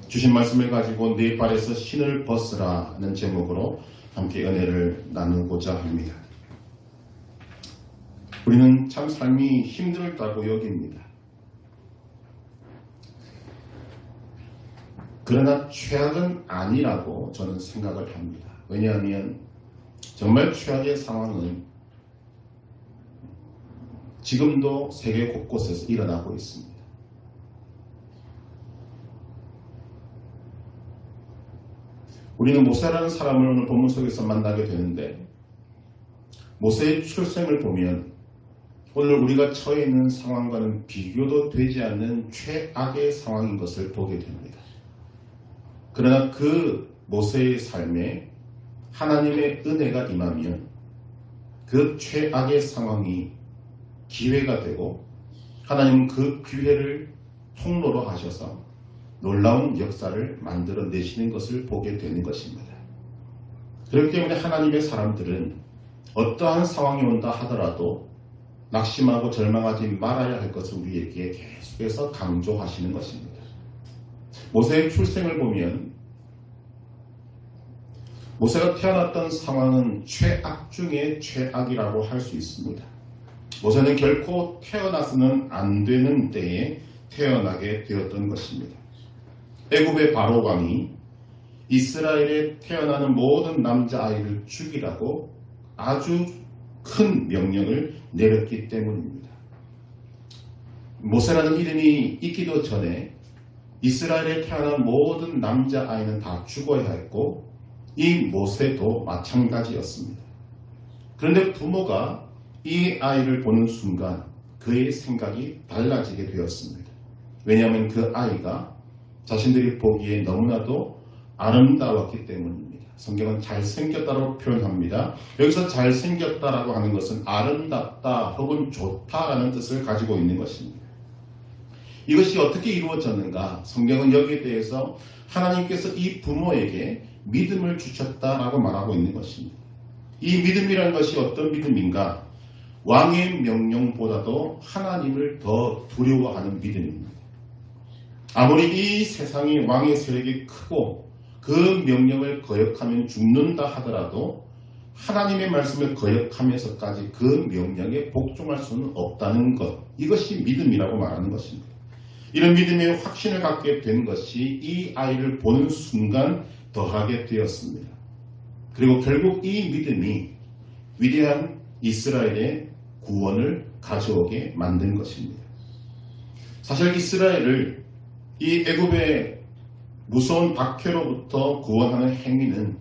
주신 말씀을 가지고 네 발에서 신을 벗으라는 제목으로 함께 은혜를 나누고자 합니다. 우리는 참 삶이 힘들다고 여깁니다. 그러나 최악은 아니라고 저는 생각을 합니다. 왜냐하면 정말 최악의 상황은 지금도 세계 곳곳에서 일어나고 있습니다. 우리는 모세라는 사람을 오늘 본문 속에서 만나게 되는데, 모세의 출생을 보면 오늘 우리가 처해 있는 상황과는 비교도 되지 않는 최악의 상황인 것을 보게 됩니다. 그러나 그 모세의 삶에 하나님의 은혜가 임하면 그 최악의 상황이 기회가 되고, 하나님은 그 기회를 통로로 하셔서 놀라운 역사를 만들어내시는 것을 보게 되는 것입니다. 그렇기 때문에 하나님의 사람들은 어떠한 상황이 온다 하더라도 낙심하고 절망하지 말아야 할 것을 우리에게 계속해서 강조하시는 것입니다. 모세의 출생을 보면 모세가 태어났던 상황은 최악 중에 최악이라고 할 수 있습니다. 모세는 결코 태어나서는 안 되는 때에 태어나게 되었던 것입니다. 애굽의 바로 왕이 이스라엘에 태어나는 모든 남자아이를 죽이라고 아주 큰 명령을 내렸기 때문입니다. 모세라는 이름이 있기도 전에 이스라엘에 태어난 모든 남자아이는 다 죽어야 했고, 이 모세도 마찬가지였습니다. 그런데 부모가 이 아이를 보는 순간 그의 생각이 달라지게 되었습니다. 왜냐하면 그 아이가 자신들이 보기에 너무나도 아름다웠기 때문입니다. 성경은 잘생겼다고 표현합니다. 여기서 잘생겼다라고 하는 것은 아름답다 혹은 좋다라는 뜻을 가지고 있는 것입니다. 이것이 어떻게 이루어졌는가? 성경은 여기에 대해서 하나님께서 이 부모에게 믿음을 주셨다라고 말하고 있는 것입니다. 이 믿음이라는 것이 어떤 믿음인가? 왕의 명령보다도 하나님을 더 두려워하는 믿음입니다. 아무리 이 세상의 왕의 세력이 크고 그 명령을 거역하면 죽는다 하더라도 하나님의 말씀을 거역하면서까지 그 명령에 복종할 수는 없다는 것, 이것이 믿음이라고 말하는 것입니다. 이런 믿음의 확신을 갖게 된 것이 이 아이를 보는 순간 더하게 되었습니다. 그리고 결국 이 믿음이 위대한 이스라엘의 구원을 가져오게 만든 것입니다. 사실 이스라엘을 이 애굽의 무서운 박해로부터 구원하는 행위는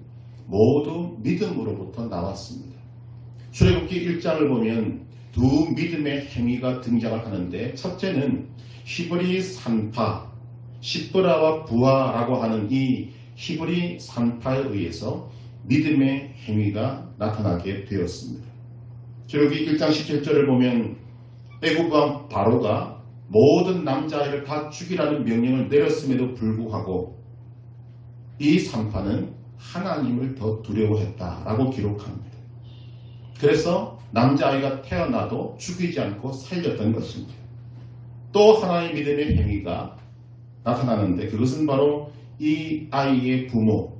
모두 믿음으로부터 나왔습니다. 출애굽기 1장을 보면 두 믿음의 행위가 등장을 하는데, 첫째는 히브리 산파, 시브라와 부하라고 하는 이 히브리 산파에 의해서 믿음의 행위가 나타나게 되었습니다. 출애굽기 1장 17절을 보면 애굽 왕 바로가 모든 남자아이를 다 죽이라는 명령을 내렸음에도 불구하고 이 산파는 하나님을 더 두려워했다라고 기록합니다. 그래서 남자아이가 태어나도 죽이지 않고 살렸던 것입니다. 또 하나의 믿음의 행위가 나타나는데, 그것은 바로 이 아이의 부모,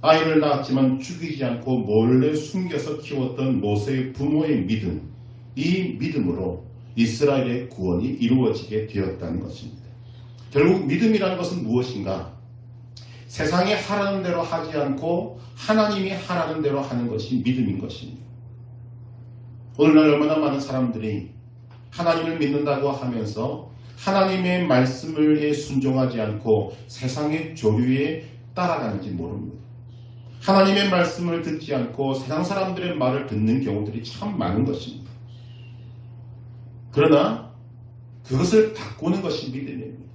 아이를 낳았지만 죽이지 않고 몰래 숨겨서 키웠던 모세의 부모의 믿음, 이 믿음으로 이스라엘의 구원이 이루어지게 되었다는 것입니다. 결국 믿음이라는 것은 무엇인가? 세상이 하라는 대로 하지 않고 하나님이 하라는 대로 하는 것이 믿음인 것입니다. 오늘날 얼마나 많은 사람들이 하나님을 믿는다고 하면서 하나님의 말씀을 순종하지 않고 세상의 조류에 따라가는지 모릅니다. 하나님의 말씀을 듣지 않고 세상 사람들의 말을 듣는 경우들이 참 많은 것입니다. 그러나 그것을 바꾸는 것이 믿음입니다.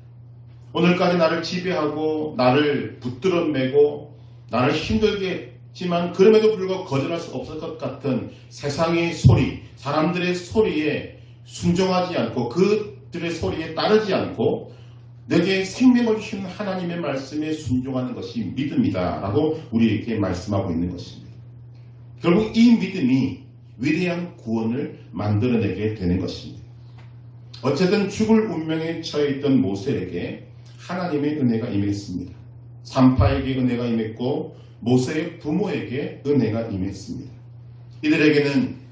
오늘까지 나를 지배하고 나를 붙들어 매고 나를 힘들게 했지만 그럼에도 불구하고 거절할 수 없을 것 같은 세상의 소리, 사람들의 소리에 순종하지 않고 그들의 소리에 따르지 않고 내게 생명을 주시는 하나님의 말씀에 순종하는 것이 믿음이다 라고 우리에게 말씀하고 있는 것입니다. 결국 이 믿음이 위대한 구원을 만들어내게 되는 것입니다. 어쨌든 죽을 운명에 처해 있던 모세에게 하나님의 은혜가 임했습니다. 산파에게 은혜가 임했고 모세의 부모에게 은혜가 임했습니다. 이들에게는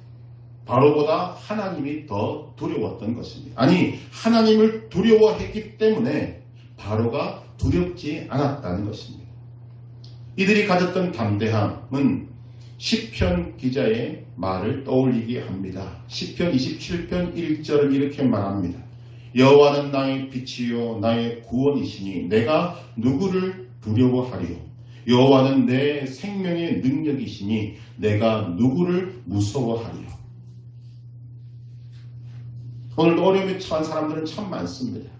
바로보다 하나님이 더 두려웠던 것입니다. 아니, 하나님을 두려워했기 때문에 바로가 두렵지 않았다는 것입니다. 이들이 가졌던 담대함은 시편 기자의 말을 떠올리게 합니다. 시편 27편 1절을 이렇게 말합니다. 여호와는 나의 빛이요 나의 구원이시니 내가 누구를 두려워하리요. 여호와는 내 생명의 능력이시니 내가 누구를 무서워하리요. 오늘도 어려움에 처한 사람들은 참 많습니다.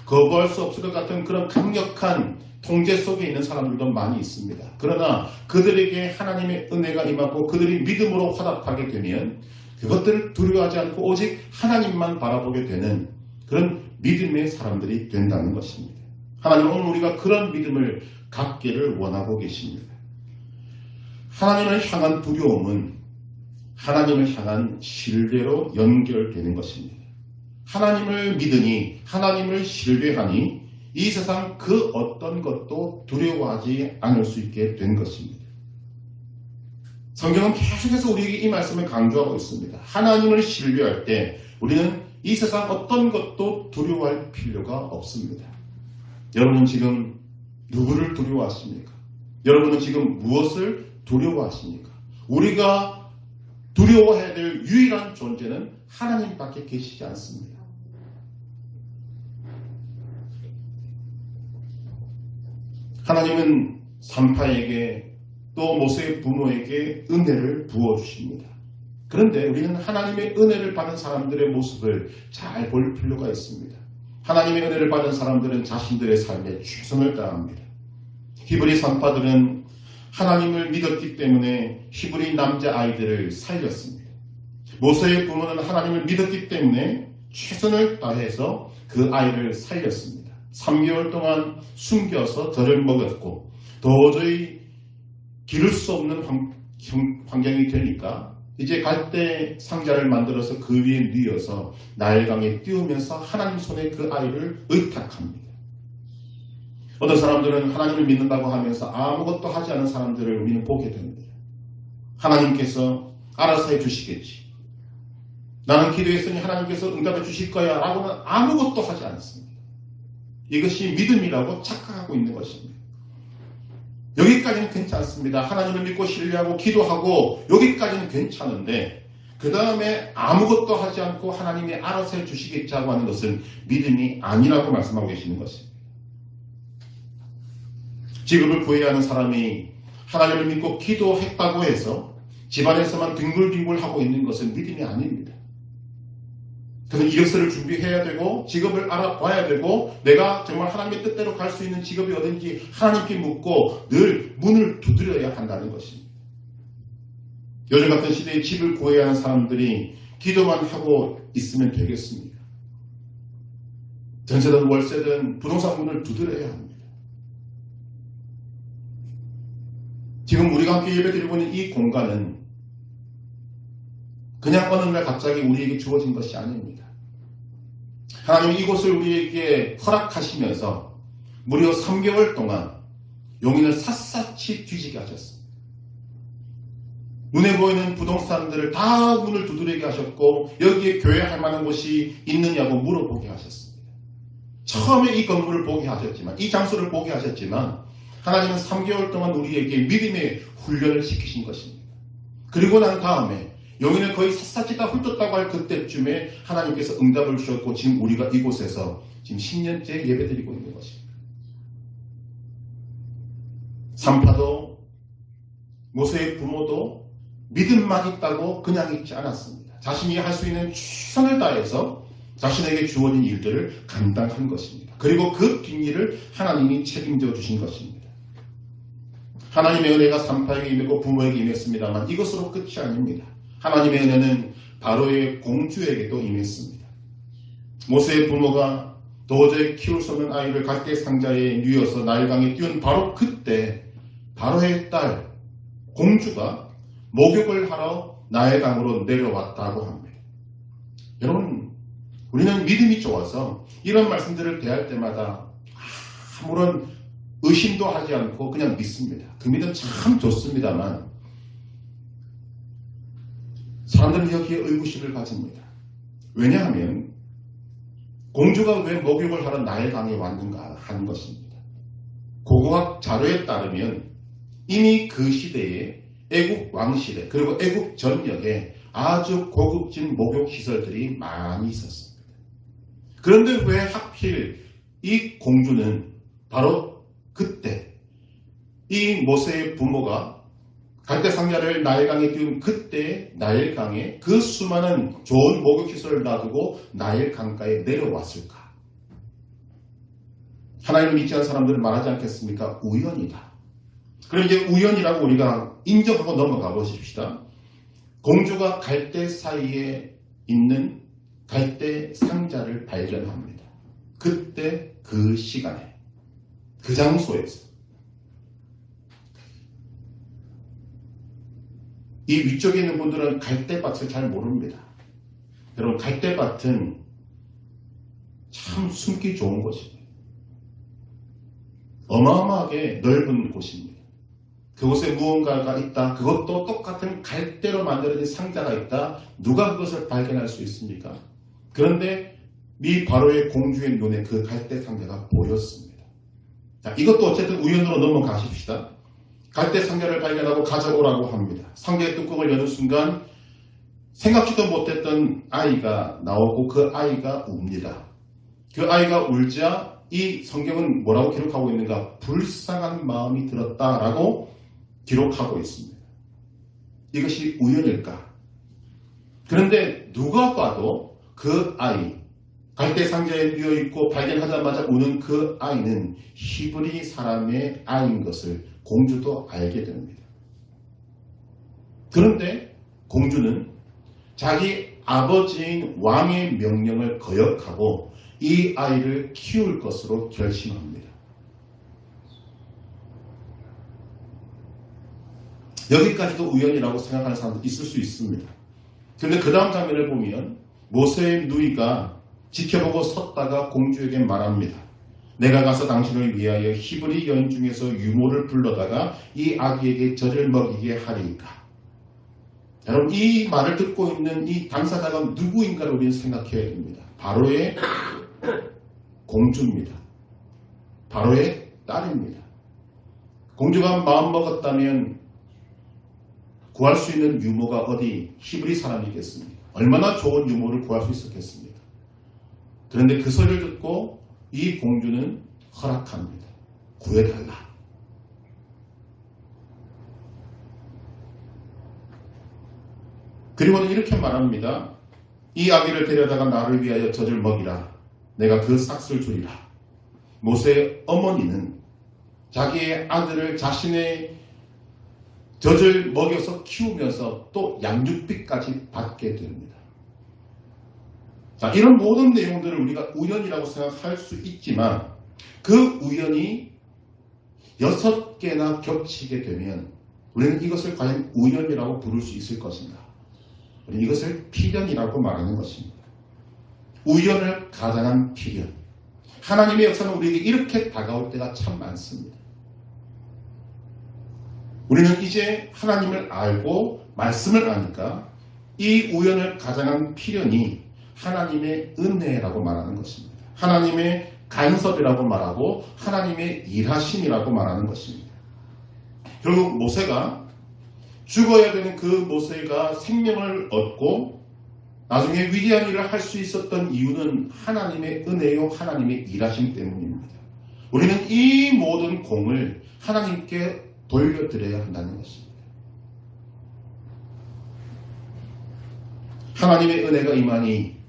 거부할 수 없을 것 같은 그런 강력한 통제 속에 있는 사람들도 많이 있습니다. 그러나 그들에게 하나님의 은혜가 임하고 그들이 믿음으로 화답하게 되면 그것들을 두려워하지 않고 오직 하나님만 바라보게 되는 그런 믿음의 사람들이 된다는 것입니다. 하나님은 오늘 우리가 그런 믿음을 갖기를 원하고 계십니다. 하나님을 향한 두려움은 하나님을 향한 신뢰로 연결되는 것입니다. 하나님을 믿으니 하나님을 신뢰하니 이 세상 그 어떤 것도 두려워하지 않을 수 있게 된 것입니다. 성경은 계속해서 우리에게 이 말씀을 강조하고 있습니다. 하나님을 신뢰할 때 우리는 이 세상 어떤 것도 두려워할 필요가 없습니다. 여러분은 지금 누구를 두려워하십니까? 여러분은 지금 무엇을 두려워하십니까? 우리가 두려워해야 될 유일한 존재는 하나님밖에 계시지 않습니다. 하나님은 산파에게 또 모세의 부모에게 은혜를 부어주십니다. 그런데 우리는 하나님의 은혜를 받은 사람들의 모습을 잘 볼 필요가 있습니다. 하나님의 은혜를 받은 사람들은 자신들의 삶에 최선을 다합니다. 히브리 산파들은 하나님을 믿었기 때문에 히브리 남자아이들을 살렸습니다. 모세의 부모는 하나님을 믿었기 때문에 최선을 다해서 그 아이를 살렸습니다. 3개월 동안 숨겨서 젖을 먹였고 도저히 기를 수 없는 환경이 되니까 이제 갈대 상자를 만들어서 그 위에 뉘어서 나일강에 띄우면서 하나님 손에 그 아이를 의탁합니다. 어떤 사람들은 하나님을 믿는다고 하면서 아무것도 하지 않은 사람들을 우리는 보게 됩니다. 하나님께서 알아서 해주시겠지. 나는 기도했으니 하나님께서 응답해 주실 거야 라고는 아무것도 하지 않습니다. 이것이 믿음이라고 착각하고 있는 것입니다. 여기까지는 괜찮습니다. 하나님을 믿고 신뢰하고 기도하고 여기까지는 괜찮은데 그 다음에 아무것도 하지 않고 하나님이 알아서 해주시겠다고 하는 것은 믿음이 아니라고 말씀하고 계시는 것입니다. 직업을 구해야 하는 사람이 하나님을 믿고 기도했다고 해서 집안에서만 뒹굴뒹굴하고 있는 것은 믿음이 아닙니다. 그래서 이력서를 준비해야 되고 직업을 알아봐야 되고 내가 정말 하나님의 뜻대로 갈 수 있는 직업이 어딘지 하나님께 묻고 늘 문을 두드려야 한다는 것입니다. 요즘 같은 시대에 집을 구해야 하는 사람들이 기도만 하고 있으면 되겠습니까? 전세든 월세든 부동산 문을 두드려야 합니다. 지금 우리가 함께 예배드리고 있는 이 공간은 그냥 어느 날 갑자기 우리에게 주어진 것이 아닙니다. 하나님이 이곳을 우리에게 허락하시면서 무려 3개월 동안 용인을 샅샅이 뒤지게 하셨습니다. 눈에 보이는 부동산들을 다 문을 두드리게 하셨고 여기에 교회 할 만한 곳이 있느냐고 물어보게 하셨습니다. 처음에 이 건물을 보게 하셨지만 이 장소를 보게 하셨지만 하나님은 3개월 동안 우리에게 믿음의 훈련을 시키신 것입니다. 그리고 난 다음에 용인을 거의 샅샅이 다 훑었다고 할 그때쯤에 하나님께서 응답을 주셨고 지금 우리가 이곳에서 지금 10년째 예배드리고 있는 것입니다. 산파도 모세의 부모도 믿음만 있다고 그냥 있지 않았습니다. 자신이 할 수 있는 최선을 다해서 자신에게 주어진 일들을 감당한 것입니다. 그리고 그 뒷일을 하나님이 책임져 주신 것입니다. 하나님의 은혜가 산파에게 임했고 부모에게 임했습니다만 이것으로 끝이 아닙니다. 하나님의 은혜는 바로의 공주에게도 임했습니다. 모세의 부모가 도저히 키울 수 없는 아이를 갈대 상자에 뉘어서 나일강에 띄운 바로 그때 바로의 딸 공주가 목욕을 하러 나일강으로 내려왔다고 합니다. 여러분, 우리는 믿음이 좋아서 이런 말씀들을 대할 때마다 아무런 의심도 하지 않고 그냥 믿습니다. 그 믿음 참 좋습니다만 사람들은 여기에 의구심을 가집니다. 왜냐하면 공주가 왜 목욕을 하러 나일강에 왔는가 하는 것입니다. 고고학 자료에 따르면 이미 그 시대에 애국 왕실에 그리고 애국 전역에 아주 고급진 목욕시설들이 많이 있었습니다. 그런데 왜 하필 이 공주는 바로 그때 이 모세의 부모가 갈대상자를 나일강에 띄운 그때 나일강에 그 수많은 좋은 목욕시설을 놔두고 나일강가에 내려왔을까? 하나님을 믿지 않은 사람들은 말하지 않겠습니까? 우연이다. 그럼 이제 우연이라고 우리가 인정하고 넘어가 보십시다. 공주가 갈대 사이에 있는 갈대 상자를 발견합니다. 그때 그 시간에 그 장소에서 이 위쪽에 있는 분들은 갈대밭을 잘 모릅니다. 여러분 갈대밭은 참 숨기 좋은 곳입니다. 어마어마하게 넓은 곳입니다. 그곳에 무언가가 있다. 그것도 똑같은 갈대로 만들어진 상자가 있다. 누가 그것을 발견할 수 있습니까? 그런데 이 바로의 공주의 눈에 그 갈대 상자가 보였습니다. 자, 이것도 어쨌든 우연으로 넘어가십시다. 갈대 상자를 발견하고 가져오라고 합니다. 상자의 뚜껑을 여는 순간 생각지도 못했던 아이가 나오고 그 아이가 웁니다. 그 아이가 울자 이 성경은 뭐라고 기록하고 있는가? 불쌍한 마음이 들었다라고 기록하고 있습니다. 이것이 우연일까? 그런데 누가 봐도 그 아이, 갈대 상자에 누워있고 발견하자마자 우는 그 아이는 히브리 사람의 아이인 것을 공주도 알게 됩니다. 그런데 공주는 자기 아버지인 왕의 명령을 거역하고 이 아이를 키울 것으로 결심합니다. 여기까지도 우연이라고 생각하는 사람도 있을 수 있습니다. 그런데 그 다음 장면을 보면 모세의 누이가 지켜보고 섰다가 공주에게 말합니다. 내가 가서 당신을 위하여 히브리 여인 중에서 유모를 불러다가 이 아기에게 젖을 먹이게 하리이까. 여러분 이 말을 듣고 있는 이 당사자가 누구인가를 우리는 생각해야 됩니다. 바로의 공주입니다. 바로의 딸입니다. 공주가 마음먹었다면 구할 수 있는 유모가 어디 히브리 사람이겠습니까? 얼마나 좋은 유모를 구할 수 있었겠습니까? 그런데 그 소리를 듣고 이 공주는 허락합니다. 구해달라. 그리고는 이렇게 말합니다. 이 아기를 데려다가 나를 위하여 젖을 먹이라. 내가 그 싹을 주리라. 모세의 어머니는 자기의 아들을 자신의 젖을 먹여서 키우면서 또 양육비까지 받게 됩니다. 자, 이런 모든 내용들을 우리가 우연이라고 생각할 수 있지만 그 우연이 6개나 겹치게 되면 우리는 이것을 과연 우연이라고 부를 수 있을 것인가? 우리는 이것을 필연이라고 말하는 것입니다. 우연을 가장한 필연. 하나님의 역사는 우리에게 이렇게 다가올 때가 참 많습니다. 우리는 이제 하나님을 알고 말씀을 아니까 이 우연을 가장한 필연이 하나님의 은혜라고 말하는 것입니다. 하나님의 간섭이라고 말하고 하나님의 일하심이라고 말하는 것입니다. 결국 모세가 죽어야 되는 그 모세가 생명을 얻고 나중에 위대한 일을 할 수 있었던 이유는 하나님의 은혜요 하나님의 일하심 때문입니다. 우리는 이 모든 공을 하나님께 돌려드려야 한다는 것입니다. 하나님의 은혜가 임하니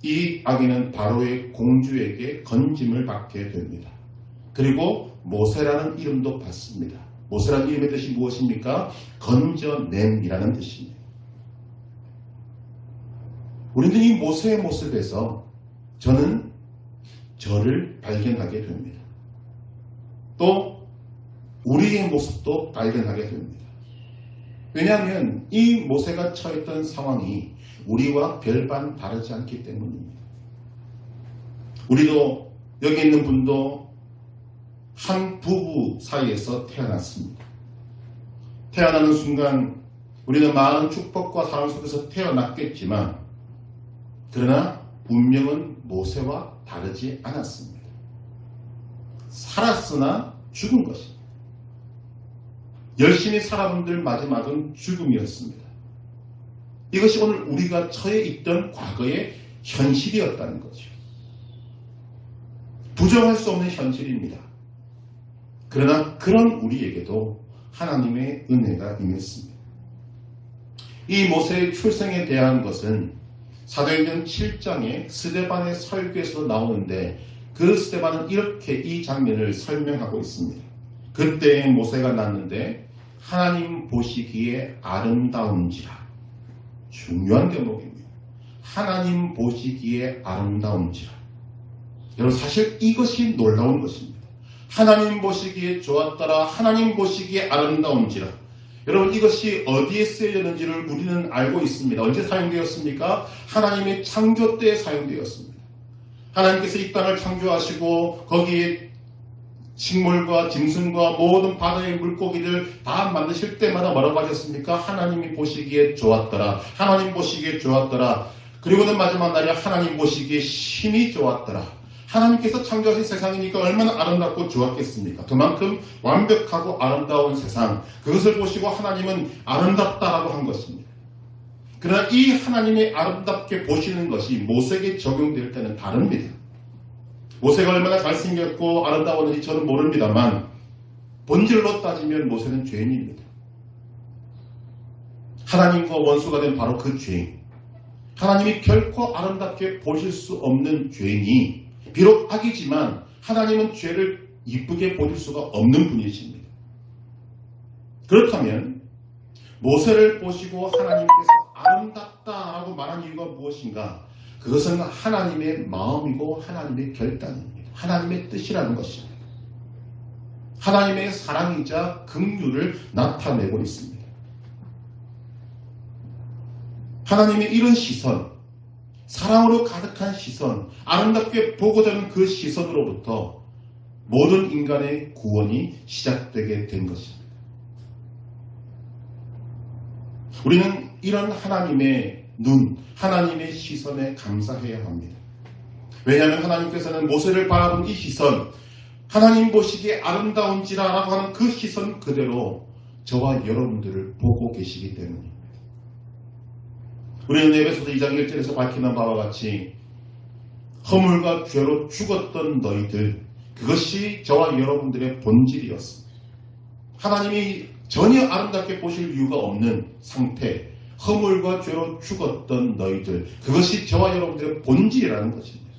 이 아기는 바로의 공주에게 건짐을 받게 됩니다. 그리고 모세라는 이름도 받습니다. 모세라는 이름의 뜻이 무엇입니까? 건져냄이라는 뜻입니다. 우리는 이 모세의 모습에서 저는 저를 발견하게 됩니다. 또 우리의 모습도 발견하게 됩니다. 왜냐하면 이 모세가 처했던 상황이 우리와 별반 다르지 않기 때문입니다. 우리도 여기 있는 분도 한 부부 사이에서 태어났습니다. 태어나는 순간 우리는 많은 축복과 사랑 속에서 태어났겠지만 그러나 운명은 모세와 다르지 않았습니다. 살았으나 죽은 것입니다. 열심히 살아본들 마지막은 죽음이었습니다. 이것이 오늘 우리가 처해 있던 과거의 현실이었다는 거죠. 부정할 수 없는 현실입니다. 그러나 그런 우리에게도 하나님의 은혜가 임했습니다. 이 모세의 출생에 대한 것은 사도행전 7장의 스데반의 설교에서 나오는데 그 스데반은 이렇게 이 장면을 설명하고 있습니다. 그때 모세가 낳는데 하나님 보시기에 아름다운지라. 중요한 대목입니다. 하나님 보시기에 아름다운지라. 여러분 사실 이것이 놀라운 것입니다. 하나님 보시기에 좋았더라. 하나님 보시기에 아름다운지라. 여러분 이것이 어디에 쓰여졌는지를 우리는 알고 있습니다. 언제 사용되었습니까? 하나님의 창조 때에 사용되었습니다. 하나님께서 이 땅을 창조하시고 거기에 식물과 짐승과 모든 바다의 물고기를 다 만드실 때마다 뭐라고 하셨습니까? 하나님이 보시기에 좋았더라. 하나님 보시기에 좋았더라. 그리고는 마지막 날에 하나님 보시기에 심히 좋았더라. 하나님께서 창조하신 세상이니까 얼마나 아름답고 좋았겠습니까? 그만큼 완벽하고 아름다운 세상, 그것을 보시고 하나님은 아름답다라고 한 것입니다. 그러나 이 하나님이 아름답게 보시는 것이 모세에게 적용될 때는 다릅니다. 모세가 얼마나 잘생겼고 아름다웠는지 저는 모릅니다만 본질로 따지면 모세는 죄인입니다. 하나님과 원수가 된 바로 그 죄인, 하나님이 결코 아름답게 보실 수 없는 죄인이 비록 악이지만 하나님은 죄를 이쁘게 보실 수가 없는 분이십니다. 그렇다면 모세를 보시고 하나님께서 아름답다라고 말한 이유가 무엇인가? 그것은 하나님의 마음이고 하나님의 결단입니다. 하나님의 뜻이라는 것입니다. 하나님의 사랑이자 긍휼을 나타내고 있습니다. 하나님의 이런 시선, 사랑으로 가득한 시선, 아름답게 보고자 하는 그 시선으로부터 모든 인간의 구원이 시작되게 된 것입니다. 우리는 이런 하나님의 눈, 하나님의 시선에 감사해야 합니다. 왜냐하면 하나님께서는 모세를 바라본 이 시선, 하나님 보시기에 아름다운지라 라고 하는 그 시선 그대로 저와 여러분들을 보고 계시기 때문입니다. 우리는 에베소서 2장 1절에서 밝히는 바와 같이 허물과 죄로 죽었던 너희들, 그것이 저와 여러분들의 본질이었습니다. 하나님이 전혀 아름답게 보실 이유가 없는 상태, 허물과 죄로 죽었던 너희들, 그것이 저와 여러분들의 본질이라는 것입니다.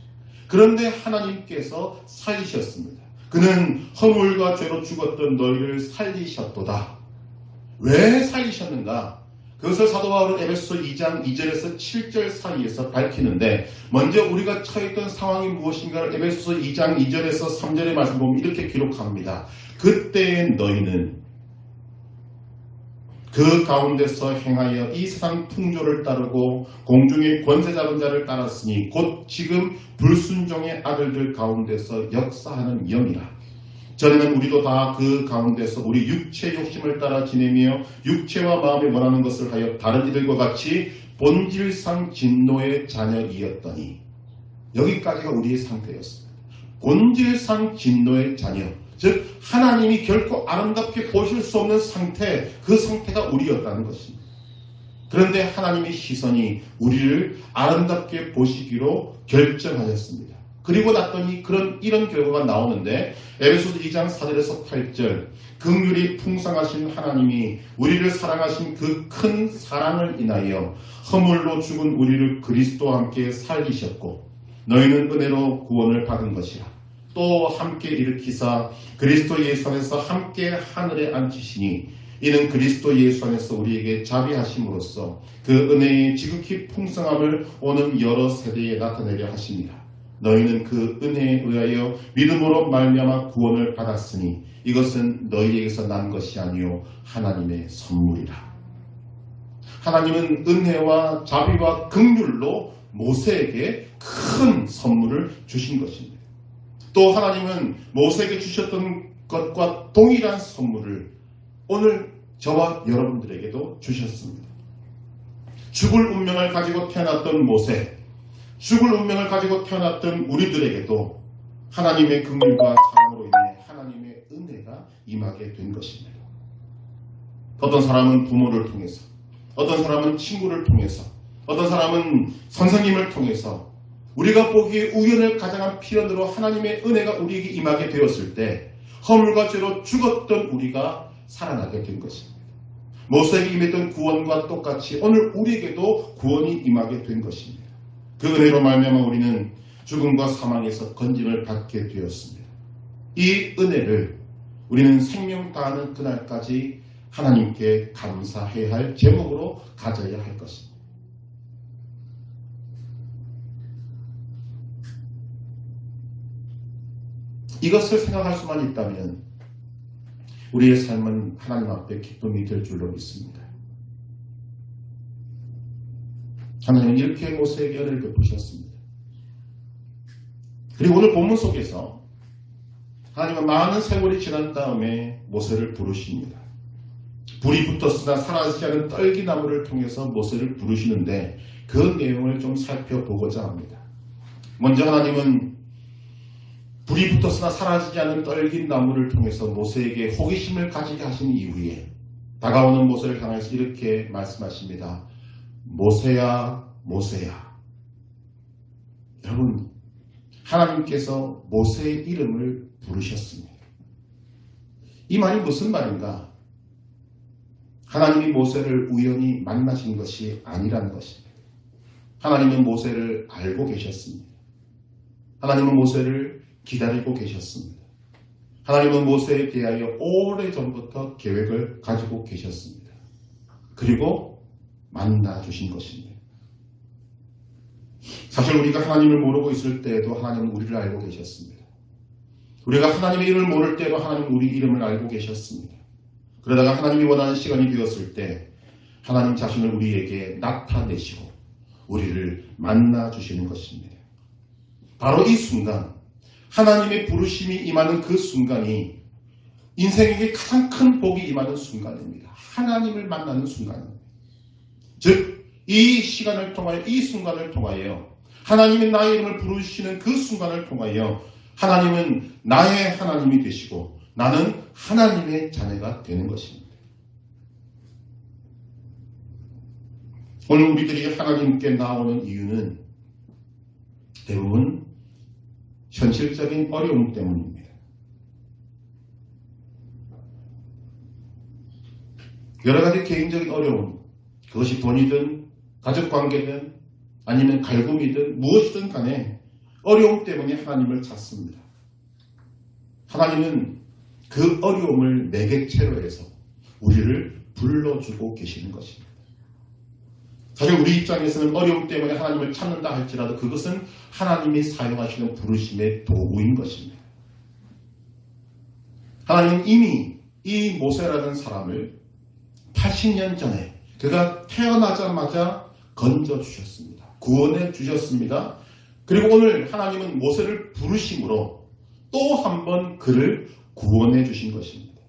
그런데 하나님께서 살리셨습니다. 그는 허물과 죄로 죽었던 너희를 살리셨도다. 왜 살리셨는가? 그것을 사도 바울은 에베소서 2장 2절에서 7절 사이에서 밝히는데, 먼저 우리가 처했던 상황이 무엇인가를 에베소서 2장 2절에서 3절의 말씀 보면 이렇게 기록합니다. 그때의 너희는 그 가운데서 행하여 이 세상 풍조를 따르고 공중의 권세 잡은 자를 따랐으니 곧 지금 불순종의 아들들 가운데서 역사하는 영이라. 전에는 우리도 다 그 가운데서 우리 육체 욕심을 따라 지내며 육체와 마음이 원하는 것을 하여 다른 이들과 같이 본질상 진노의 자녀이었더니, 여기까지가 우리의 상태였습니다. 본질상 진노의 자녀, 즉 하나님이 결코 아름답게 보실 수 없는 상태, 그 상태가 우리였다는 것입니다. 그런데 하나님의 시선이 우리를 아름답게 보시기로 결정하셨습니다. 그리고 났더니 이런 결과가 나오는데, 에베소서 2장 4절에서 8절, 긍휼이 풍성하신 하나님이 우리를 사랑하신 그 큰 사랑을 인하여 허물로 죽은 우리를 그리스도와 함께 살리셨고 너희는 은혜로 구원을 받은 것이라. 또 함께 일으키사 그리스도 예수 안에서 함께 하늘에 앉히시니 이는 그리스도 예수 안에서 우리에게 자비하심으로써 그 은혜의 지극히 풍성함을 오는 여러 세대에 나타내려 하십니다. 너희는 그 은혜에 의하여 믿음으로 말미암아 구원을 받았으니 이것은 너희에게서 난 것이 아니요 하나님의 선물이라. 하나님은 은혜와 자비와 긍휼로 모세에게 큰 선물을 주신 것입니다. 또 하나님은 모세에게 주셨던 것과 동일한 선물을 오늘 저와 여러분들에게도 주셨습니다. 죽을 운명을 가지고 태어났던 모세, 죽을 운명을 가지고 태어났던 우리들에게도 하나님의 긍휼과 사랑으로 인해 하나님의 은혜가 임하게 된 것입니다. 어떤 사람은 부모를 통해서, 어떤 사람은 친구를 통해서, 어떤 사람은 선생님을 통해서 우리가 보기에 우연을 가장한 필연으로 하나님의 은혜가 우리에게 임하게 되었을 때 허물과 죄로 죽었던 우리가 살아나게 된 것입니다. 모세에게 임했던 구원과 똑같이 오늘 우리에게도 구원이 임하게 된 것입니다. 그 은혜로 말미암아 우리는 죽음과 사망에서 건짐을 받게 되었습니다. 이 은혜를 우리는 생명 다하는 그날까지 하나님께 감사해야 할 제목으로 가져야 할 것입니다. 이것을 생각할 수만 있다면 우리의 삶은 하나님 앞에 기쁨이 될 줄로 믿습니다. 하나님은 이렇게 모세에게 은혜를 베푸셨습니다. 그리고 오늘 본문 속에서 하나님은 많은 세월이 지난 다음에 모세를 부르십니다. 불이 붙었으나 사라지지 않은 떨기나무를 통해서 모세를 부르시는데 그 내용을 좀 살펴보고자 합니다. 먼저 하나님은 불이 붙었으나 사라지지 않은 떨긴 나무를 통해서 모세에게 호기심을 가지게 하신 이후에 다가오는 모세를 향해서 이렇게 말씀하십니다. 모세야, 모세야. 여러분, 하나님께서 모세의 이름을 부르셨습니다. 이 말이 무슨 말인가? 하나님이 모세를 우연히 만나신 것이 아니라는 것입니다. 하나님은 모세를 알고 계셨습니다. 하나님은 모세를 기다리고 계셨습니다. 하나님은 모세에 대하여 오래전부터 계획을 가지고 계셨습니다. 그리고 만나주신 것입니다. 사실 우리가 하나님을 모르고 있을 때에도 하나님은 우리를 알고 계셨습니다. 우리가 하나님의 이름을 모를 때도 하나님은 우리 이름을 알고 계셨습니다. 그러다가 하나님이 원하는 시간이 되었을 때 하나님 자신을 우리에게 나타내시고 우리를 만나주시는 것입니다. 바로 이 순간 하나님의 부르심이 임하는 그 순간이 인생에게 가장 큰 복이 임하는 순간입니다. 하나님을 만나는 순간입니다. 즉 이 시간을 통하여 이 순간을 통하여 하나님이 나의 이름을 부르시는 그 순간을 통하여 하나님은 나의 하나님이 되시고 나는 하나님의 자녀가 되는 것입니다. 오늘 우리들이 하나님께 나오는 이유는 대부분 현실적인 어려움 때문입니다. 여러 가지 개인적인 어려움, 그것이 돈이든 가족관계든 아니면 갈굼이든 무엇이든 간에 어려움 때문에 하나님을 찾습니다. 하나님은 그 어려움을 매개체로 해서 우리를 불러주고 계시는 것입니다. 사실 우리 입장에서는 어려움 때문에 하나님을 찾는다 할지라도 그것은 하나님이 사용하시는 부르심의 도구인 것입니다. 하나님은 이미 이 모세라는 사람을 80년 전에 그가 태어나자마자 건져주셨습니다. 구원해 주셨습니다. 그리고 오늘 하나님은 모세를 부르심으로 또 한 번 그를 구원해 주신 것입니다.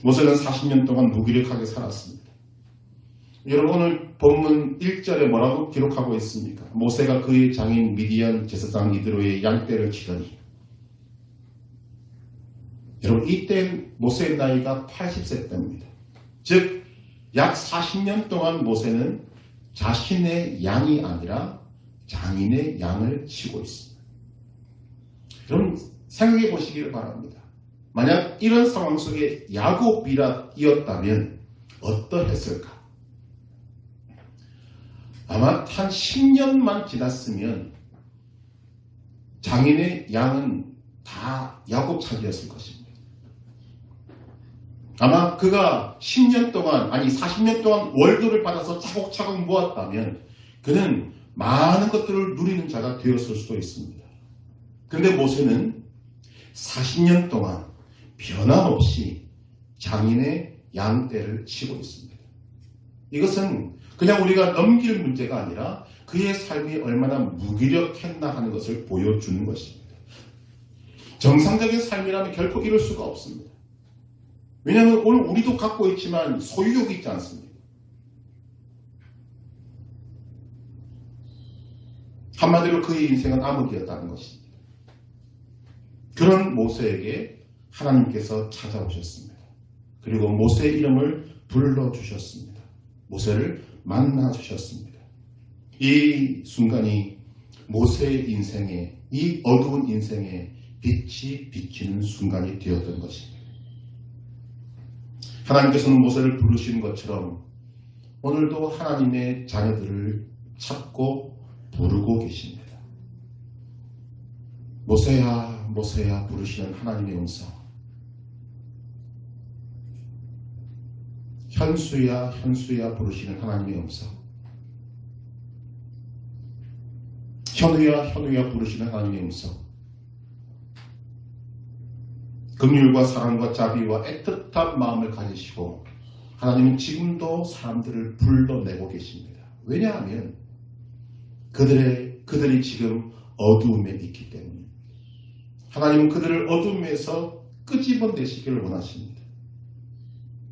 모세는 40년 동안 무기력하게 살았습니다. 여러분 오늘 본문 1절에 뭐라고 기록하고 있습니까? 모세가 그의 장인 미디안 제사장 이드로의 양떼를 치더니 여러분 이때 모세의 나이가 80세 때입니다. 즉 약 40년 동안 모세는 자신의 양이 아니라 장인의 양을 치고 있습니다. 여러분 생각해 보시기를 바랍니다. 만약 이런 상황 속에 야곱이었다면 어떠했을까? 아마 한 10년만 지났으면 장인의 양은 다 야곱 차지였을 것입니다. 아마 그가 10년 동안 아니 40년 동안 월급을 받아서 차곡차곡 모았다면 그는 많은 것들을 누리는 자가 되었을 수도 있습니다. 그런데 모세는 40년 동안 변함없이 장인의 양떼를 치고 있습니다. 이것은 그냥 우리가 넘길 문제가 아니라 그의 삶이 얼마나 무기력했나 하는 것을 보여주는 것입니다. 정상적인 삶이라면 결코 이룰 수가 없습니다. 왜냐하면 오늘 우리도 갖고 있지만 소유욕이 있지 않습니까? 한마디로 그의 인생은 암흑이었다는 것입니다. 그런 모세에게 하나님께서 찾아오셨습니다. 그리고 모세의 이름을 불러주셨습니다. 모세를 만나주셨습니다. 이 순간이 모세의 인생에, 이 어두운 인생에 빛이 비치는 순간이 되었던 것입니다. 하나님께서는 모세를 부르신 것처럼 오늘도 하나님의 자녀들을 찾고 부르고 계십니다. 모세야, 모세야 부르시는 하나님의 음성. 현수야, 현수야 부르시는 하나님의 음성. 현우야, 현우야 부르시는 하나님의 음성. 긍휼과 사랑과 자비와 애틋한 마음을 가지시고 하나님은 지금도 사람들을 불러내고 계십니다. 왜냐하면 그들이 지금 어두움에 있기 때문입니다. 하나님은 그들을 어둠에서 끄집어내시기를 원하십니다.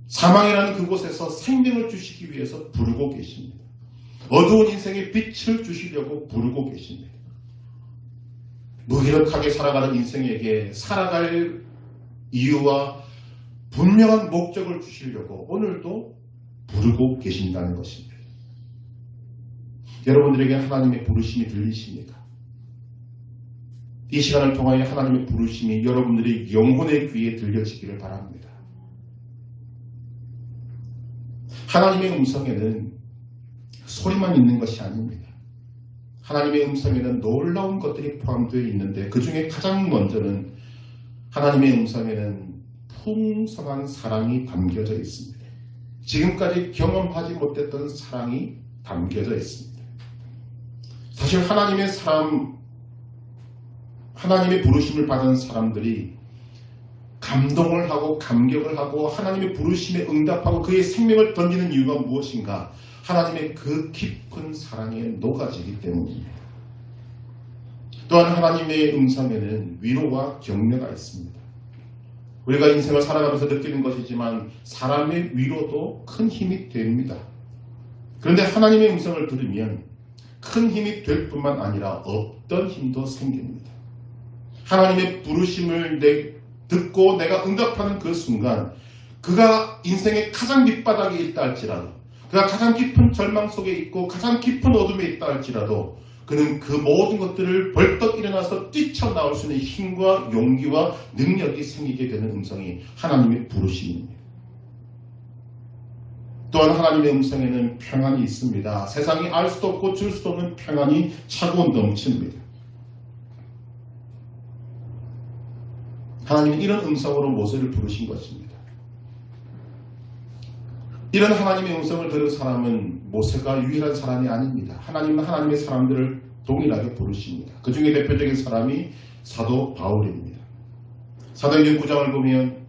사망이라는 그곳에서 생명을 주시기 위해서 부르고 계십니다. 어두운 인생에 빛을 주시려고 부르고 계십니다. 무기력하게 살아가는 인생에게 살아갈 이유와 분명한 목적을 주시려고 오늘도 부르고 계신다는 것입니다. 여러분들에게 하나님의 부르심이 들리십니까? 이 시간을 통하여 하나님의 부르심이 여러분들의 영혼의 귀에 들려지기를 바랍니다. 하나님의 음성에는 소리만 있는 것이 아닙니다. 하나님의 음성에는 놀라운 것들이 포함되어 있는데 그 중에 가장 먼저는 하나님의 음성에는 풍성한 사랑이 담겨져 있습니다. 지금까지 경험하지 못했던 사랑이 담겨져 있습니다. 사실 하나님의 부르심을 받은 사람들이 감동을 하고 감격을 하고 하나님의 부르심에 응답하고 그의 생명을 던지는 이유가 무엇인가? 하나님의 그 깊은 사랑에 녹아지기 때문입니다. 또한 하나님의 음성에는 위로와 격려가 있습니다. 우리가 인생을 살아가면서 느끼는 것이지만 사람의 위로도 큰 힘이 됩니다. 그런데 하나님의 음성을 들으면 큰 힘이 될 뿐만 아니라 없던 힘도 생깁니다. 하나님의 부르심을 듣고 내가 응답하는 그 순간 그가 인생의 가장 밑바닥에 있다 할지라도 그가 가장 깊은 절망 속에 있고 가장 깊은 어둠에 있다 할지라도 그는 그 모든 것들을 벌떡 일어나서 뛰쳐나올 수 있는 힘과 용기와 능력이 생기게 되는 음성이 하나님의 부르심입니다. 또한 하나님의 음성에는 평안이 있습니다. 세상이 알 수도 없고 줄 수도 없는 평안이 차고 넘칩니다. 하나님은 이런 음성으로 모세를 부르신 것입니다. 이런 하나님의 음성을 들은 사람은 모세가 유일한 사람이 아닙니다. 하나님은 하나님의 사람들을 동일하게 부르십니다. 그 중에 대표적인 사람이 사도 바울입니다. 사도행전 9장을 보면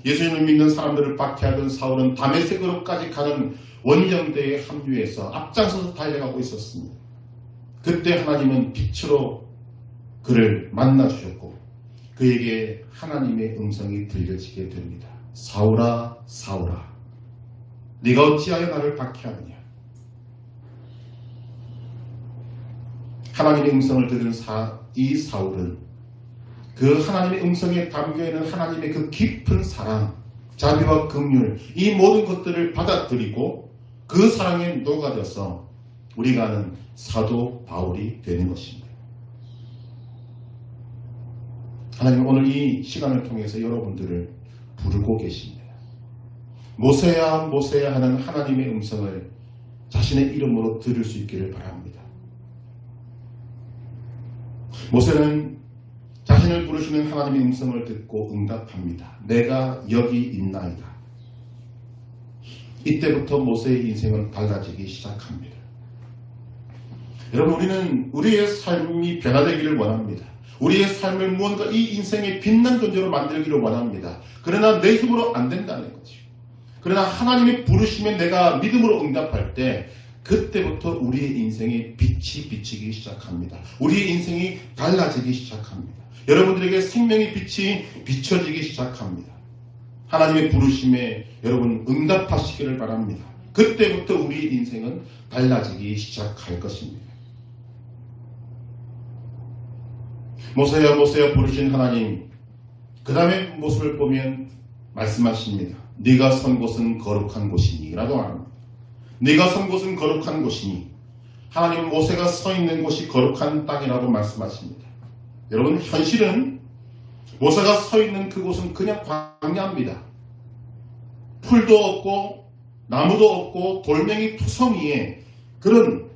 예수님을 믿는 사람들을 박해하던 사울은 다메섹으로까지 가는 원정대에 합류해서 앞장서서 달려가고 있었습니다. 그때 하나님은 빛으로 그를 만나주셨고 그에게 하나님의 음성이 들려지게 됩니다. 사울아, 사울아, 네가 어찌하여 나를 박해하느냐? 하나님의 음성을 들은 이 사울은 그 하나님의 음성에 담겨있는 하나님의 그 깊은 사랑, 자비와 긍휼, 이 모든 것들을 받아들이고 그 사랑에 녹아져서 우리가 아는 사도 바울이 되는 것입니다. 하나님 오늘 이 시간을 통해서 여러분들을 부르고 계십니다. 모세야 모세야 하는 하나님의 음성을 자신의 이름으로 들을 수 있기를 바랍니다. 모세는 자신을 부르시는 하나님의 음성을 듣고 응답합니다. 내가 여기 있나이다. 이때부터 모세의 인생은 달라지기 시작합니다. 여러분 우리는 우리의 삶이 변화되기를 원합니다. 우리의 삶을 무언가 이 인생의 빛난 존재로 만들기를 원합니다. 그러나 내 힘으로 안 된다는 거죠. 그러나 하나님의 부르심에 내가 믿음으로 응답할 때 그때부터 우리의 인생에 빛이 비치기 시작합니다. 우리의 인생이 달라지기 시작합니다. 여러분들에게 생명의 빛이 비춰지기 시작합니다. 하나님의 부르심에 여러분 응답하시기를 바랍니다. 그때부터 우리 인생은 달라지기 시작할 것입니다. 모세야 모세야 부르신 하나님, 그 다음에 모습을 보면 말씀하십니다. 네가 선 곳은 거룩한 곳이니 라고 말합니다. 네가 선 곳은 거룩한 곳이니, 하나님은 모세가 서 있는 곳이 거룩한 땅이라고 말씀하십니다. 여러분, 현실은 모세가 서 있는 그곳은 그냥 광야입니다. 풀도 없고 나무도 없고 돌멩이 투성이에 그런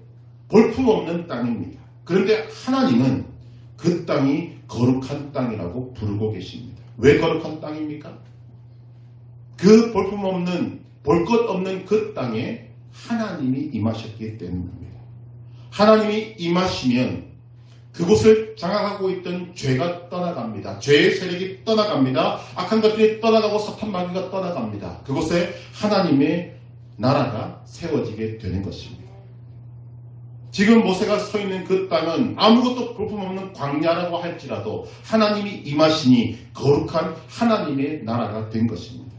볼품없는 땅입니다. 그런데 하나님은 그 땅이 거룩한 땅이라고 부르고 계십니다. 왜 거룩한 땅입니까? 그 볼품없는, 볼 것 없는 그 땅에 하나님이 임하셨기 때문입니다. 하나님이 임하시면 그곳을 장악하고 있던 죄가 떠나갑니다. 죄의 세력이 떠나갑니다. 악한 것들이 떠나가고 사탄 마귀가 떠나갑니다. 그곳에 하나님의 나라가 세워지게 되는 것입니다. 지금 모세가 서 있는 그 땅은 아무것도 볼품없는 광야라고 할지라도 하나님이 임하시니 거룩한 하나님의 나라가 된 것입니다.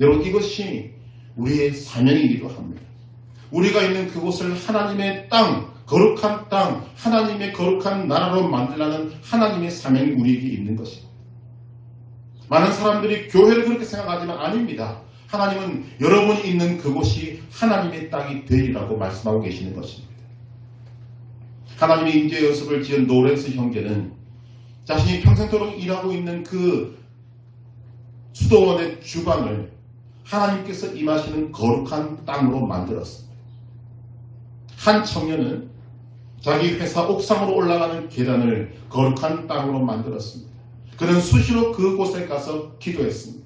여러분, 이것이 우리의 사명이기도 합니다. 우리가 있는 그곳을 하나님의 땅, 거룩한 땅, 하나님의 거룩한 나라로 만들라는 하나님의 사명이 우리에게 있는 것입니다. 많은 사람들이 교회를 그렇게 생각하지만 아닙니다. 하나님은 여러분이 있는 그곳이 하나님의 땅이 되리라고 말씀하고 계시는 것입니다. 하나님의 인재 연습을 지은 노렌스 형제는 자신이 평생토록 일하고 있는 그 수도원의 주방을 하나님께서 임하시는 거룩한 땅으로 만들었습니다. 한 청년은 자기 회사 옥상으로 올라가는 계단을 거룩한 땅으로 만들었습니다. 그는 수시로 그곳에 가서 기도했습니다.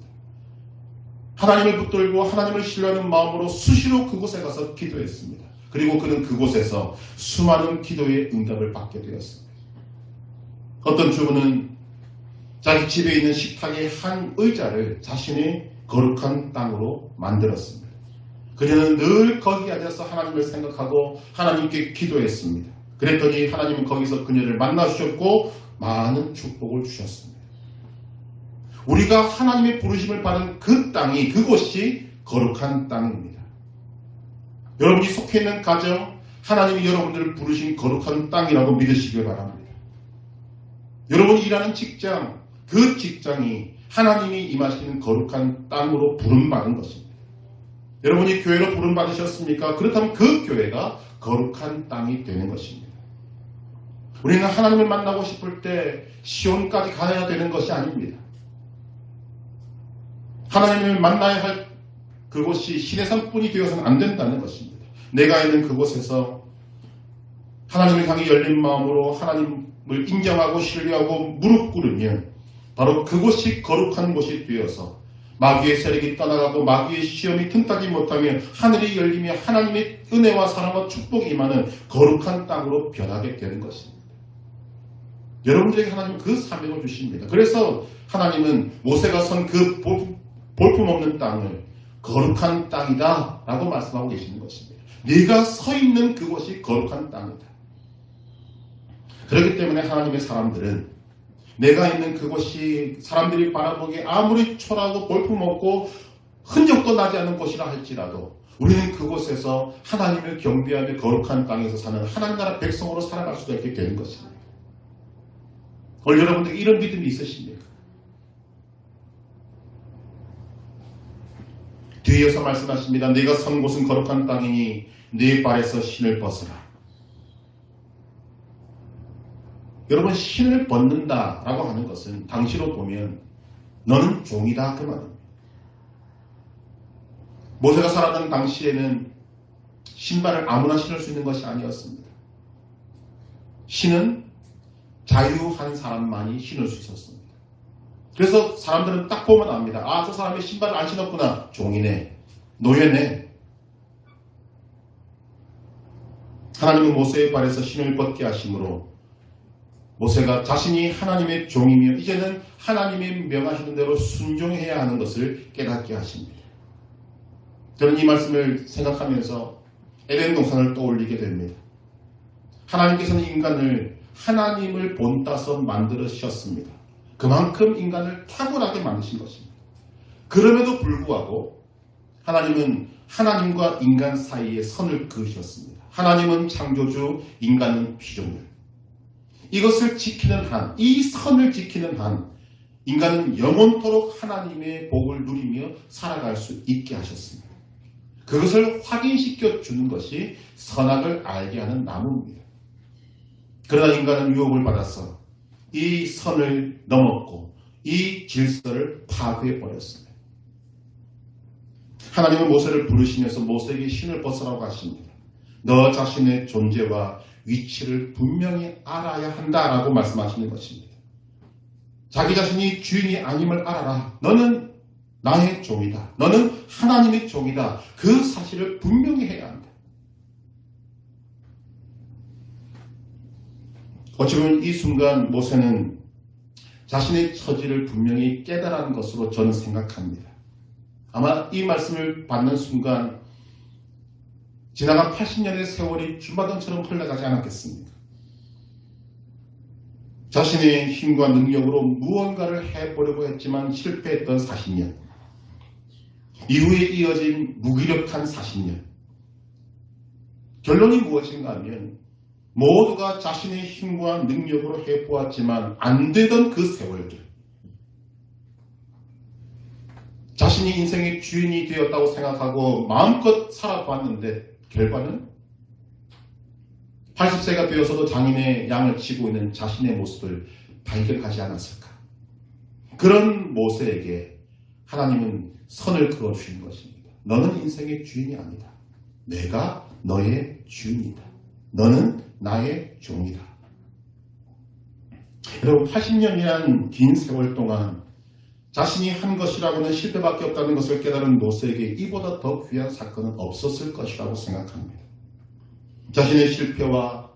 하나님을 붙들고 하나님을 신뢰하는 마음으로 수시로 그곳에 가서 기도했습니다. 그리고 그는 그곳에서 수많은 기도의 응답을 받게 되었습니다. 어떤 주부는 자기 집에 있는 식탁의 한 의자를 자신의 거룩한 땅으로 만들었습니다. 그녀는 늘 거기 앉아서 하나님을 생각하고 하나님께 기도했습니다. 그랬더니 하나님은 거기서 그녀를 만나주셨고 많은 축복을 주셨습니다. 우리가 하나님의 부르심을 받은 그 땅이, 그곳이 거룩한 땅입니다. 여러분이 속해 있는 가정, 하나님이 여러분들을 부르신 거룩한 땅이라고 믿으시길 바랍니다. 여러분이 일하는 직장, 그 직장이 하나님이 임하시는 거룩한 땅으로 부름받은 것입니다. 여러분이 교회로 부름받으셨습니까? 그렇다면 그 교회가 거룩한 땅이 되는 것입니다. 우리는 하나님을 만나고 싶을 때 시온까지 가야 되는 것이 아닙니다. 하나님을 만나야 할 그곳이 시내산뿐이 되어서는 안 된다는 것입니다. 내가 있는 그곳에서 하나님을 향해 열린 마음으로 하나님을 인정하고 신뢰하고 무릎 꿇으면 바로 그곳이 거룩한 곳이 되어서 마귀의 세력이 떠나가고 마귀의 시험이 틈타지 못하며 하늘이 열리며 하나님의 은혜와 사랑과 축복이 임하는 거룩한 땅으로 변하게 되는 것입니다. 여러분들에게 하나님은 그 사명을 주십니다. 그래서 하나님은 모세가 선 그 볼품없는 땅을 거룩한 땅이다 라고 말씀하고 계시는 것입니다. 네가 서 있는 그곳이 거룩한 땅이다. 그렇기 때문에 하나님의 사람들은 내가 있는 그곳이 사람들이 바라보기에 아무리 초라하고 볼품없고 흔적도 나지 않는 곳이라 할지라도 우리는 그곳에서 하나님을 경배하며 거룩한 땅에서 사는 하나님 나라 백성으로 살아갈 수가 있게 되는 것입니다. 오늘 여러분들에게 이런 믿음이 있으십니까? 뒤에서 말씀하십니다. 네가 선 곳은 거룩한 땅이니 네 발에서 신을 벗으라. 여러분, 신을 벗는다라고 하는 것은 당시로 보면 너는 종이다 그 말입니다. 모세가 살았던 당시에는 신발을 아무나 신을 수 있는 것이 아니었습니다. 신은 자유한 사람만이 신을 수 있었습니다. 그래서 사람들은 딱 보면 압니다. 아, 저 사람이 신발을 안 신었구나. 종이네, 노예네. 하나님은 모세의 발에서 신을 벗게 하심으로 모세가 자신이 하나님의 종이며 이제는 하나님의 명하시는 대로 순종해야 하는 것을 깨닫게 하십니다. 저는 이 말씀을 생각하면서 에덴 동산을 떠올리게 됩니다. 하나님께서는 인간을 하나님을 본따서 만들으셨습니다. 그만큼 인간을 탁월하게 만드신 것입니다. 그럼에도 불구하고 하나님은 하나님과 인간 사이에 선을 그으셨습니다. 하나님은 창조주, 인간은 피조물. 이것을 지키는 한, 이 선을 지키는 한 인간은 영원토록 하나님의 복을 누리며 살아갈 수 있게 하셨습니다. 그것을 확인시켜 주는 것이 선악을 알게 하는 나무입니다. 그러나 인간은 유혹을 받아서 이 선을 넘었고 이 질서를 파괴해버렸습니다. 하나님은 모세를 부르시면서 모세에게 신을 벗으라고 하십니다. 너 자신의 존재와 위치를 분명히 알아야 한다라고 말씀하시는 것입니다. 자기 자신이 주인이 아님을 알아라. 너는 나의 종이다. 너는 하나님의 종이다. 그 사실을 분명히 해야 한다. 어찌 보면 이 순간 모세는 자신의 처지를 분명히 깨달은 것으로 저는 생각합니다. 아마 이 말씀을 받는 순간 지나간 80년의 세월이 주마등처럼 흘러가지 않았겠습니까? 자신의 힘과 능력으로 무언가를 해보려고 했지만 실패했던 40년, 이후에 이어진 무기력한 40년. 결론이 무엇인가 하면 모두가 자신의 힘과 능력으로 해보았지만 안 되던 그 세월들, 자신이 인생의 주인이 되었다고 생각하고 마음껏 살아봤는데 결과는 80세가 되어서도 장인의 양을 치고 있는 자신의 모습을 발견하지 않았을까. 그런 모세에게 하나님은 선을 그어주신 것입니다. 너는 인생의 주인이 아니다. 내가 너의 주인이다. 너는 나의 종이다. 여러분, 80년이란 긴 세월 동안 자신이 한 것이라고는 실패밖에 없다는 것을 깨달은 모세에게 이보다 더 귀한 사건은 없었을 것이라고 생각합니다. 자신의 실패와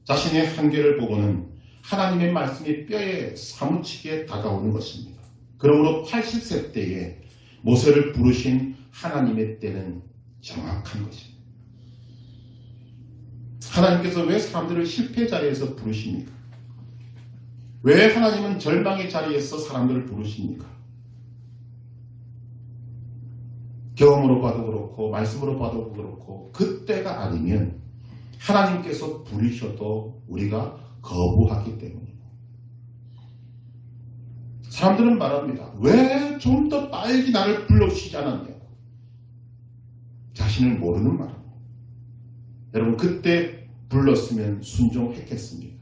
자신의 한계를 보고는 하나님의 말씀이 뼈에 사무치게 다가오는 것입니다. 그러므로 80세 때에 모세를 부르신 하나님의 때는 정확한 것입니다. 하나님께서 왜 사람들을 실패 자리에서 부르십니까? 왜 하나님은 절망의 자리에서 사람들을 부르십니까? 경험으로 봐도 그렇고 말씀으로 봐도 그렇고 그때가 아니면 하나님께서 부르셔도 우리가 거부하기 때문입니다. 사람들은 말합니다. 왜 좀 더 빨리 나를 불러주시지 않았냐고. 자신을 모르는 말입니다. 여러분, 그때 불렀으면 순종했겠습니까?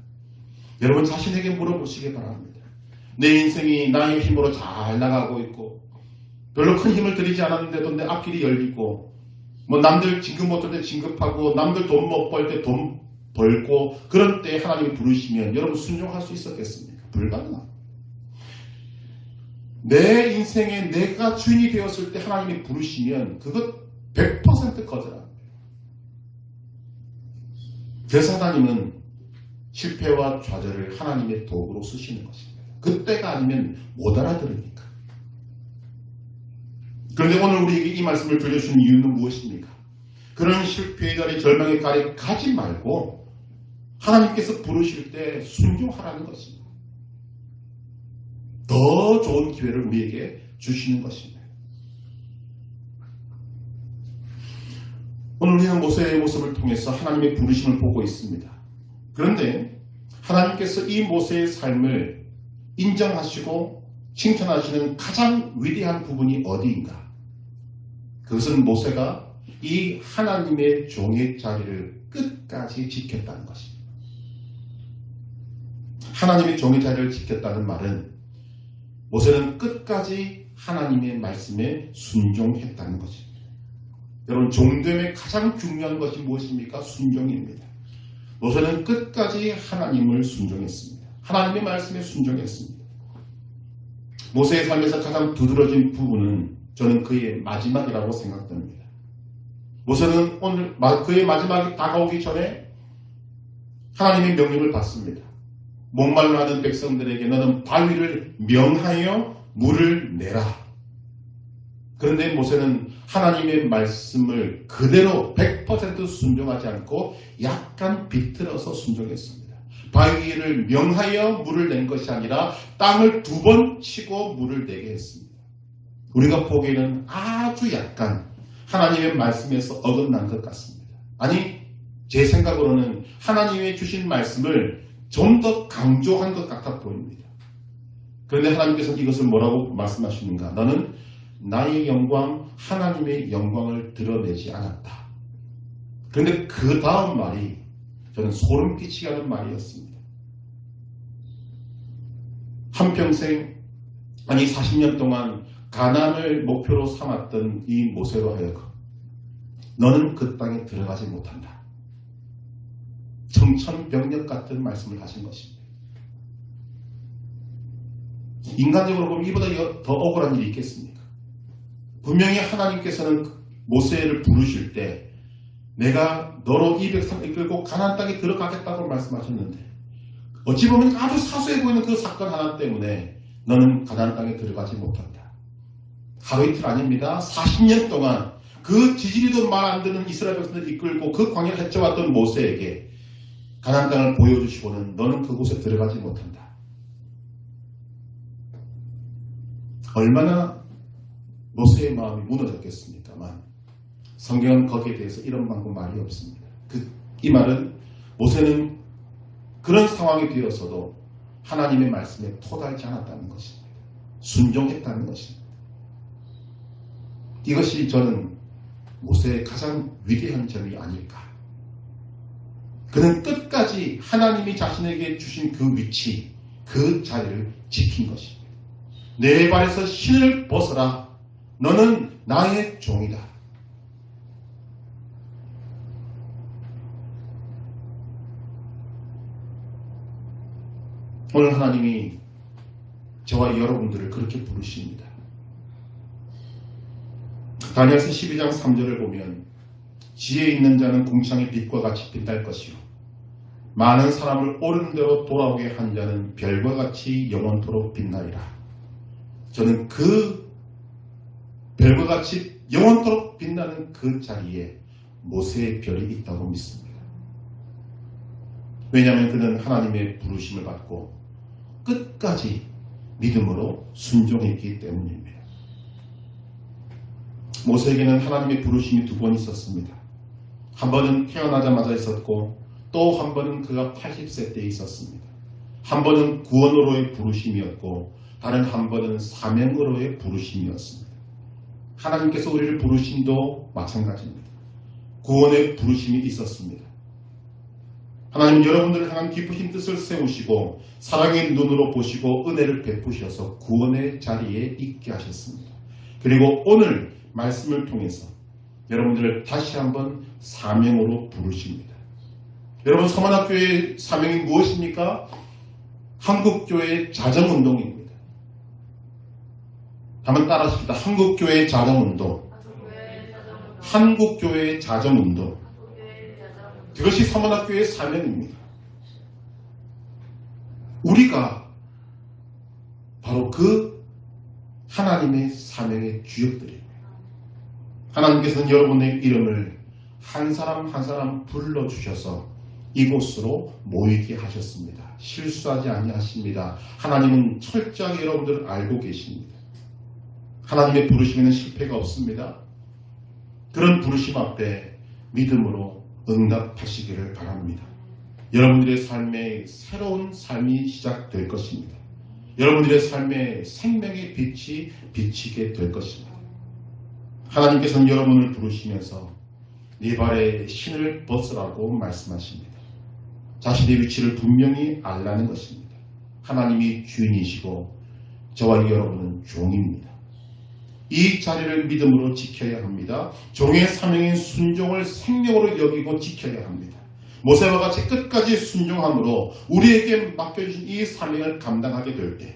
여러분, 자신에게 물어보시기 바랍니다. 내 인생이 나의 힘으로 잘 나가고 있고 별로 큰 힘을 들이지 않았는데도 내 앞길이 열리고 남들 진급 못할 때 진급하고 남들 돈 못 벌 때 돈 벌고 그런 때 하나님이 부르시면 여러분 순종할 수 있었겠습니까? 불가능합니다. 내 인생에 내가 주인이 되었을 때 하나님이 부르시면 그것 100% 거절합니다. 그래서 하나님은 실패와 좌절을 하나님의 도구로 쓰시는 것입니다. 그때가 아니면 못 알아들으니까. 그런데 오늘 우리에게 이 말씀을 들려주신 이유는 무엇입니까? 그런 실패의 자리, 절망의 자리 가지 말고 하나님께서 부르실 때 순종하라는 것입니다. 더 좋은 기회를 우리에게 주시는 것입니다. 오늘 우리는 모세의 모습을 통해서 하나님의 부르심을 보고 있습니다. 그런데 하나님께서 이 모세의 삶을 인정하시고 칭찬하시는 가장 위대한 부분이 어디인가? 그것은 모세가 이 하나님의 종의 자리를 끝까지 지켰다는 것입니다. 하나님의 종의 자리를 지켰다는 말은 모세는 끝까지 하나님의 말씀에 순종했다는 것입니다. 여러분, 종됨의 가장 중요한 것이 무엇입니까? 순종입니다. 모세는 끝까지 하나님을 순종했습니다. 하나님의 말씀에 순종했습니다. 모세의 삶에서 가장 두드러진 부분은 저는 그의 마지막이라고 생각됩니다. 모세는 오늘 그의 마지막이 다가오기 전에 하나님의 명령을 받습니다. 목말라 하는 백성들에게 너는 바위를 명하여 물을 내라. 그런데 모세는 하나님의 말씀을 그대로 100% 순종하지 않고 약간 비틀어서 순종했습니다. 바위를 명하여 물을 낸 것이 아니라 땅을 2번 치고 물을 내게 했습니다. 우리가 보기에는 아주 약간 하나님의 말씀에서 어긋난 것 같습니다. 아니, 제 생각으로는 하나님의 주신 말씀을 좀 더 강조한 것 같아 보입니다. 그런데 하나님께서는 이것을 뭐라고 말씀하시는가? 너는 나의 영광, 하나님의 영광을 드러내지 않았다. 그런데 그 다음 말이 저는 소름 끼치게 하는 말이었습니다. 한평생, 아니 40년 동안 가나안을 목표로 삼았던 이 모세로 하여금 너는 그 땅에 들어가지 못한다. 청천벽력 같은 말씀을 하신 것입니다. 인간적으로 보면 이보다 더 억울한 일이 있겠습니까? 분명히 하나님께서는 모세를 부르실 때 내가 너로 이 백성을 이끌고 가나안 땅에 들어가겠다고 말씀하셨는데 어찌 보면 아주 사소해 보이는 그 사건 하나 때문에 너는 가나안 땅에 들어가지 못한다. 하루 이틀 아닙니다. 40년 동안 그 지지리도 말 안 듣는 이스라엘 백성을 이끌고 그 광야를 헤쳐왔던 모세에게 가나안 땅을 보여주시고는 너는 그곳에 들어가지 못한다. 얼마나 모세의 마음이 무너졌겠습니까만 성경은 거기에 대해서 이런 방법 말이 없습니다. 이 말은 모세는 그런 상황이 되어서도 하나님의 말씀에 토달지 않았다는 것입니다. 순종했다는 것입니다. 이것이 저는 모세의 가장 위대한 점이 아닐까. 그는 끝까지 하나님이 자신에게 주신 그 위치, 그 자리를 지킨 것입니다. 내 발에서 신을 벗어라. 너는 나의 종이다. 오늘 하나님이 저와 여러분들을 그렇게 부르십니다. 다니엘서 12장 3절을 보면 지혜 있는 자는 궁창의 빛과 같이 빛날 것이요 많은 사람을 옳은 대로 돌아오게 한 자는 별과 같이 영원토록 빛나리라. 저는 그 별과 같이 영원토록 빛나는 그 자리에 모세의 별이 있다고 믿습니다. 왜냐하면 그는 하나님의 부르심을 받고 끝까지 믿음으로 순종했기 때문입니다. 모세에게는 하나님의 부르심이 2번 있었습니다. 한 번은 태어나자마자 있었고 또 한 번은 그가 80세 때 있었습니다. 한 번은 구원으로의 부르심이었고 다른 한 번은 사명으로의 부르심이었습니다. 하나님께서 우리를 부르심도 마찬가지입니다. 구원의 부르심이 있었습니다. 하나님 여러분들을 향한 깊으신 뜻을 세우시고 사랑의 눈으로 보시고 은혜를 베푸셔서 구원의 자리에 있게 하셨습니다. 그리고 오늘 말씀을 통해서 여러분들을 다시 한번 사명으로 부르십니다. 여러분 서만학교의 사명이 무엇입니까? 한국교회의 자정운동입니다. 한번 따라하십시다. 한국교회의 자정운동. 한국교회의 자정운동. 그것이 서만학교의 사명입니다. 우리가 바로 그 하나님의 사명의 주역들입니다. 하나님께서는 여러분의 이름을 한 사람 한 사람 불러주셔서 이곳으로 모이게 하셨습니다. 실수하지 아니하십니다. 하나님은 철저하게 여러분들을 알고 계십니다. 하나님의 부르심에는 실패가 없습니다. 그런 부르심 앞에 믿음으로 응답하시기를 바랍니다. 여러분들의 삶에 새로운 삶이 시작될 것입니다. 여러분들의 삶에 생명의 빛이 비치게 될 것입니다. 하나님께서는 여러분을 부르시면서 네 발에 신을 벗으라고 말씀하십니다. 자신의 위치를 분명히 알라는 것입니다. 하나님이 주인이시고 저와 여러분은 종입니다. 이 자리를 믿음으로 지켜야 합니다. 종의 사명인 순종을 생명으로 여기고 지켜야 합니다. 모세와 같이 끝까지 순종함으로 우리에게 맡겨주신 이 사명을 감당하게 될 때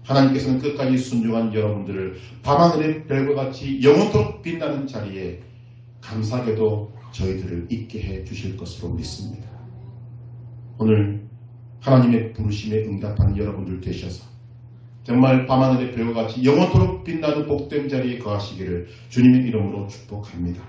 하나님께서는 끝까지 순종한 여러분들을 밤하늘의 별과 같이 영원토록 빛나는 자리에 감사하게도 저희들을 있게 해 주실 것으로 믿습니다. 오늘 하나님의 부르심에 응답하는 여러분들 되셔서 정말 밤하늘의 별과 같이 영원토록 빛나는 복된 자리에 거하시기를 주님의 이름으로 축복합니다.